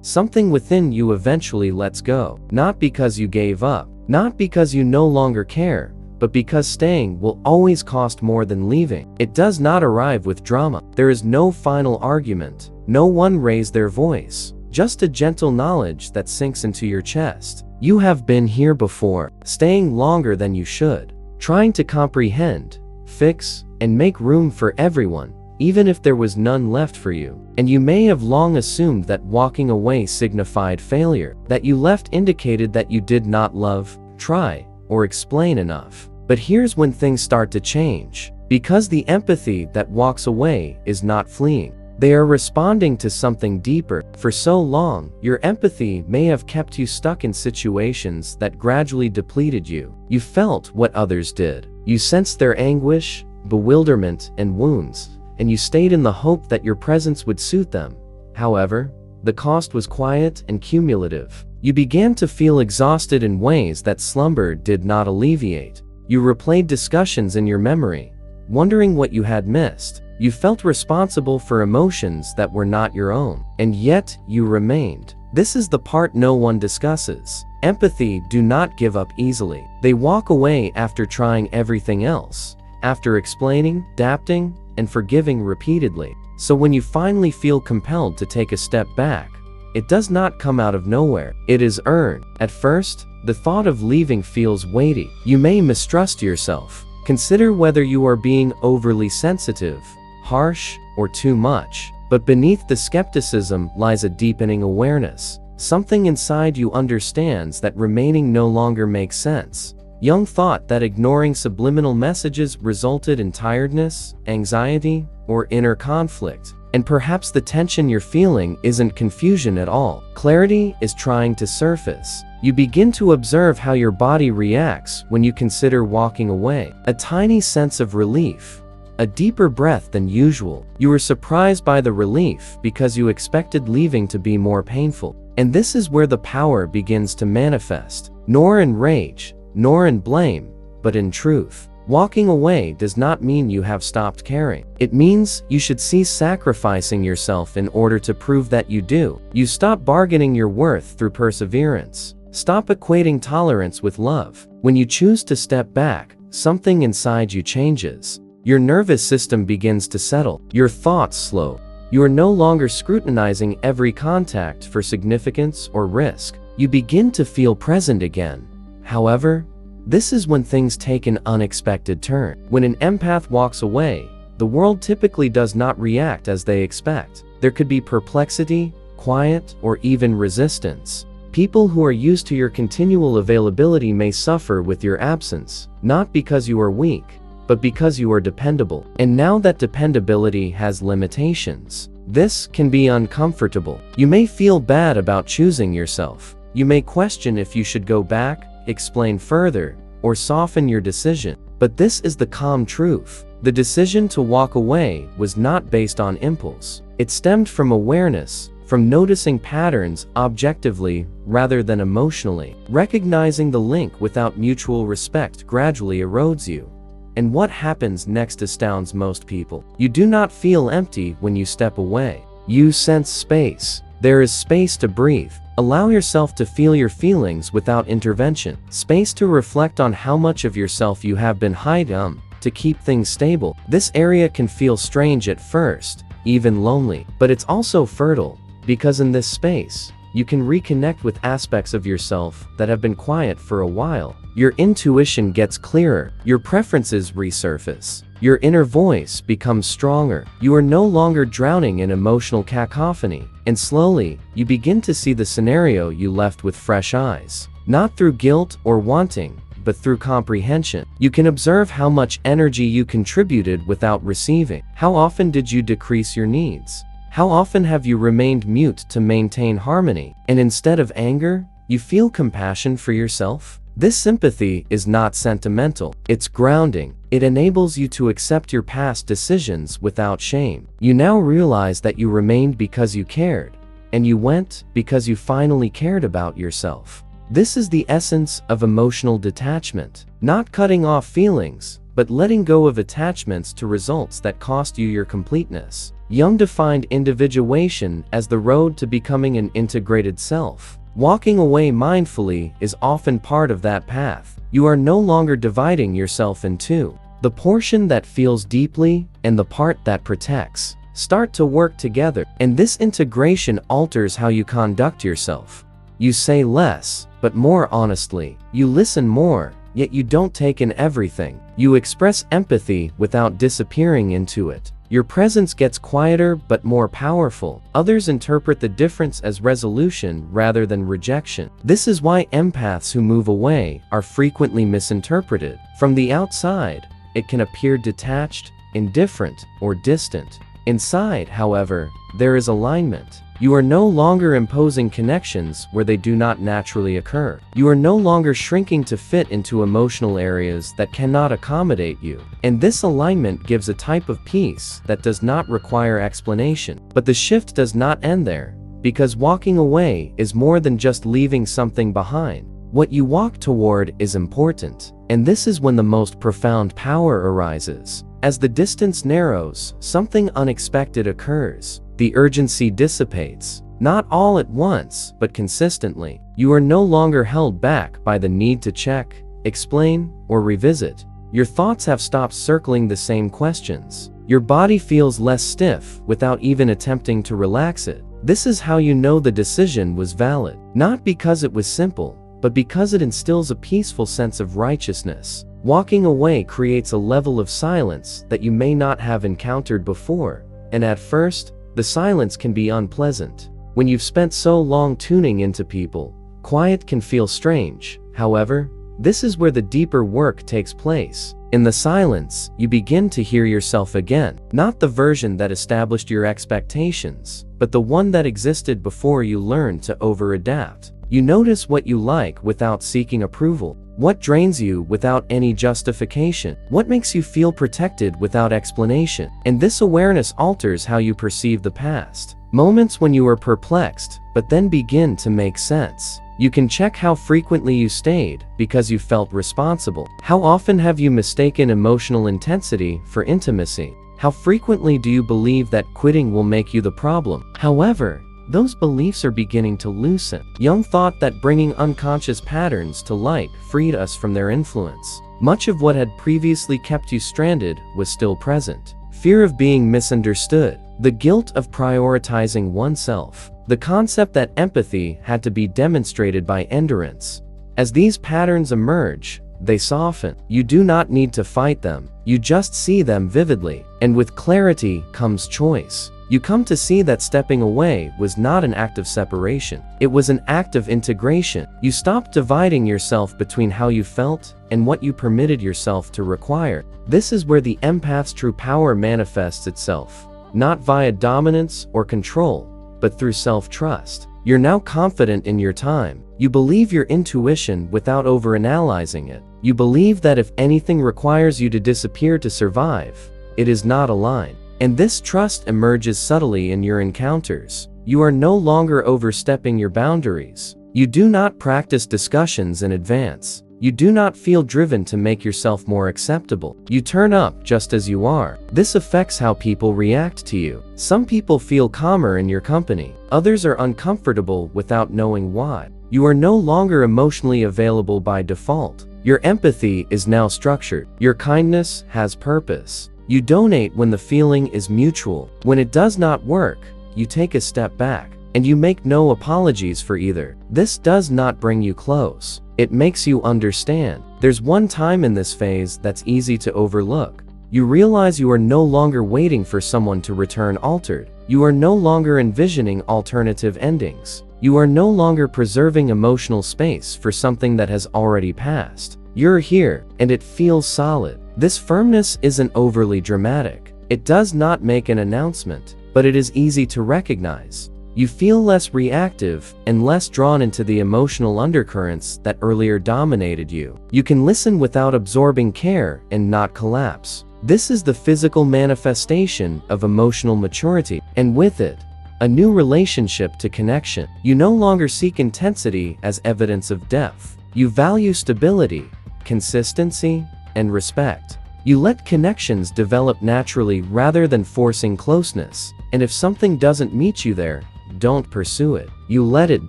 something within you eventually lets go. Not because you gave up, not because you no longer care, but because staying will always cost more than leaving. It does not arrive with drama. There is no final argument. No one raised their voice. Just a gentle knowledge that sinks into your chest. You have been here before, staying longer than you should, trying to comprehend, fix, and make room for everyone, even if there was none left for you. And you may have long assumed that walking away signified failure, that you left indicated that you did not love, try, or explain enough. But here's when things start to change. Because the empathy that walks away is not fleeing. They are responding to something deeper. For so long, your empathy may have kept you stuck in situations that gradually depleted you. You felt what others did. You sensed their anguish, bewilderment, and wounds, and you stayed in the hope that your presence would soothe them. However, the cost was quiet and cumulative. You began to feel exhausted in ways that slumber did not alleviate. You replayed discussions in your memory, wondering what you had missed. You felt responsible for emotions that were not your own, and yet you remained. This is the part no one discusses. Empathy do not give up easily. They walk away after trying everything else, after explaining, adapting, and forgiving repeatedly. So when you finally feel compelled to take a step back, it does not come out of nowhere. It is earned. At first, the thought of leaving feels weighty. You may mistrust yourself. Consider whether you are being overly sensitive, harsh, or too much. But beneath the skepticism lies a deepening awareness. Something inside you understands that remaining no longer makes sense. Jung thought that ignoring subliminal messages resulted in tiredness, anxiety, or inner conflict. And perhaps the tension you're feeling isn't confusion at all. Clarity is trying to surface. You begin to observe how your body reacts when you consider walking away. A tiny sense of relief, a deeper breath than usual. You were surprised by the relief because you expected leaving to be more painful. And this is where the power begins to manifest. Nor in rage, nor in blame, but in truth. Walking away does not mean you have stopped caring. It means you should cease sacrificing yourself in order to prove that you do. You stop bargaining your worth through perseverance. Stop equating tolerance with love. When you choose to step back, something inside you changes. Your nervous system begins to settle. Your thoughts slow. You are no longer scrutinizing every contact for significance or risk. You begin to feel present again. However, this is when things take an unexpected turn. When an empath walks away, the world typically does not react as they expect. There could be perplexity, quiet, or even resistance. People who are used to your continual availability may suffer with your absence, not because you are weak, but because you are dependable. And now that dependability has limitations, this can be uncomfortable. You may feel bad about choosing yourself. You may question if you should go back, explain further, or soften your decision. But this is the calm truth. The decision to walk away was not based on impulse. It stemmed from awareness, from noticing patterns objectively rather than emotionally. Recognizing the link without mutual respect gradually erodes you. And what happens next astounds most people. You do not feel empty when you step away. You sense space. There is space to breathe. Allow yourself to feel your feelings without intervention. Space to reflect on how much of yourself you have been hiding to keep things stable. This area can feel strange at first, even lonely, but it's also fertile, because in this space, you can reconnect with aspects of yourself that have been quiet for a while. Your intuition gets clearer, your preferences resurface, your inner voice becomes stronger. You are no longer drowning in emotional cacophony, and slowly, you begin to see the scenario you left with fresh eyes. Not through guilt or wanting, but through comprehension. You can observe how much energy you contributed without receiving. How often did you decrease your needs? How often have you remained mute to maintain harmony? And instead of anger, you feel compassion for yourself? This sympathy is not sentimental, it's grounding. It enables you to accept your past decisions without shame. You now realize that you remained because you cared, and you went because you finally cared about yourself. This is the essence of emotional detachment. Not cutting off feelings, but letting go of attachments to results that cost you your completeness. Jung defined individuation as the road to becoming an integrated self. Walking away mindfully is often part of that path. You are no longer dividing yourself in two. The portion that feels deeply and the part that protects start to work together, and this integration alters how you conduct yourself. You say less, but more honestly. You listen more, yet you don't take in everything. You express empathy without disappearing into it. Your presence gets quieter but more powerful. Others interpret the difference as resolution rather than rejection. This is why empaths who move away are frequently misinterpreted. From the outside, it can appear detached, indifferent, or distant. Inside, however, there is alignment. You are no longer imposing connections where they do not naturally occur. You are no longer shrinking to fit into emotional areas that cannot accommodate you. And this alignment gives a type of peace that does not require explanation. But the shift does not end there, because walking away is more than just leaving something behind. What you walk toward is important, and this is when the most profound power arises. As the distance narrows, something unexpected occurs. The urgency dissipates, not all at once, but consistently. You are no longer held back by the need to check, explain, or revisit. Your thoughts have stopped circling the same questions. Your body feels less stiff without even attempting to relax it. This is how you know the decision was valid, not because it was simple, but because it instills a peaceful sense of righteousness. Walking away creates a level of silence that you may not have encountered before, and at first, the silence can be unpleasant. When you've spent so long tuning into people, quiet can feel strange. However, this is where the deeper work takes place. In the silence, you begin to hear yourself again, not the version that established your expectations, but the one that existed before you learned to over-adapt. You notice what you like without seeking approval, what drains you without any justification, what makes you feel protected without explanation. And this awareness alters how you perceive the past. Moments when you were perplexed, but then begin to make sense. You can check how frequently you stayed because you felt responsible. How often have you mistaken emotional intensity for intimacy? How frequently do you believe that quitting will make you the problem? However, those beliefs are beginning to loosen. Jung thought that bringing unconscious patterns to light freed us from their influence. Much of what had previously kept you stranded was still present. Fear of being misunderstood, the guilt of prioritizing oneself, the concept that empathy had to be demonstrated by endurance. As these patterns emerge, they soften. You do not need to fight them, you just see them vividly. And with clarity comes choice. You come to see that stepping away was not an act of separation. It was an act of integration. You stopped dividing yourself between how you felt and what you permitted yourself to require. This is where the empath's true power manifests itself, not via dominance or control, but through self-trust. You're now confident in your time. You believe your intuition without overanalyzing it. You believe that if anything requires you to disappear to survive, it is not aligned. And this trust emerges subtly in your encounters. You are no longer overstepping your boundaries. You do not practice discussions in advance. You do not feel driven to make yourself more acceptable. You turn up just as you are. This affects how people react to you. Some people feel calmer in your company. Others are uncomfortable without knowing why. You are no longer emotionally available by default. Your empathy is now structured. Your kindness has purpose. You donate when the feeling is mutual. When it does not work, you take a step back, and you make no apologies for either. This does not bring you close. It makes you understand. There's one time in this phase that's easy to overlook. You realize you are no longer waiting for someone to return altered. You are no longer envisioning alternative endings. You are no longer preserving emotional space for something that has already passed. You're here, and it feels solid. This firmness isn't overly dramatic. It does not make an announcement, but it is easy to recognize. You feel less reactive and less drawn into the emotional undercurrents that earlier dominated you. You can listen without absorbing care and not collapse. This is the physical manifestation of emotional maturity, and with it, a new relationship to connection. You no longer seek intensity as evidence of depth. You value stability, consistency, and respect. You let connections develop naturally rather than forcing closeness. And if something doesn't meet you there, don't pursue it. You let it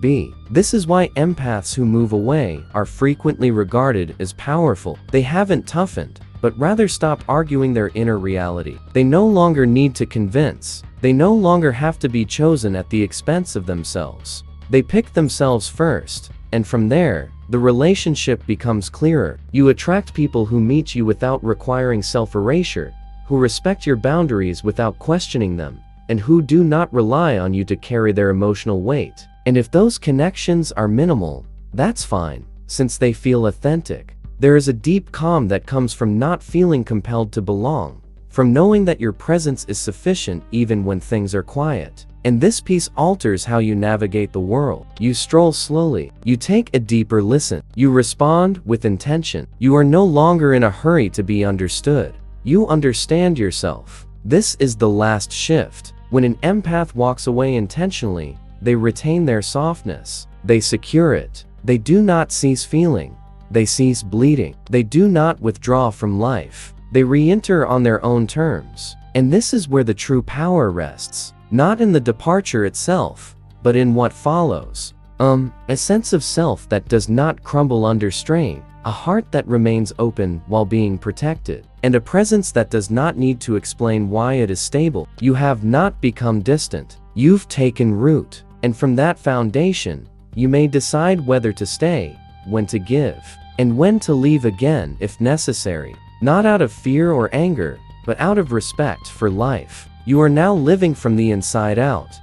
be. This is why empaths who move away are frequently regarded as powerful. They haven't toughened, but rather stopped arguing their inner reality. They no longer need to convince. They no longer have to be chosen at the expense of themselves. They pick themselves first, and from there, the relationship becomes clearer. You attract people who meet you without requiring self-erasure, who respect your boundaries without questioning them, and who do not rely on you to carry their emotional weight. And if those connections are minimal, that's fine, since they feel authentic. There is a deep calm that comes from not feeling compelled to belong, from knowing that your presence is sufficient even when things are quiet. And this peace alters how you navigate the world. You stroll slowly. You take a deeper listen. You respond with intention. You are no longer in a hurry to be understood. You understand yourself. This is the last shift. When an empath walks away intentionally, they retain their softness. They secure it. They do not cease feeling. They cease bleeding. They do not withdraw from life. They re-enter on their own terms. And this is where the true power rests. Not in the departure itself, but in what follows. A sense of self that does not crumble under strain, a heart that remains open while being protected, and a presence that does not need to explain why it is stable. You have not become distant. You've taken root, and from that foundation, you may decide whether to stay, when to give, and when to leave again if necessary. Not out of fear or anger, but out of respect for life. You are now living from the inside out,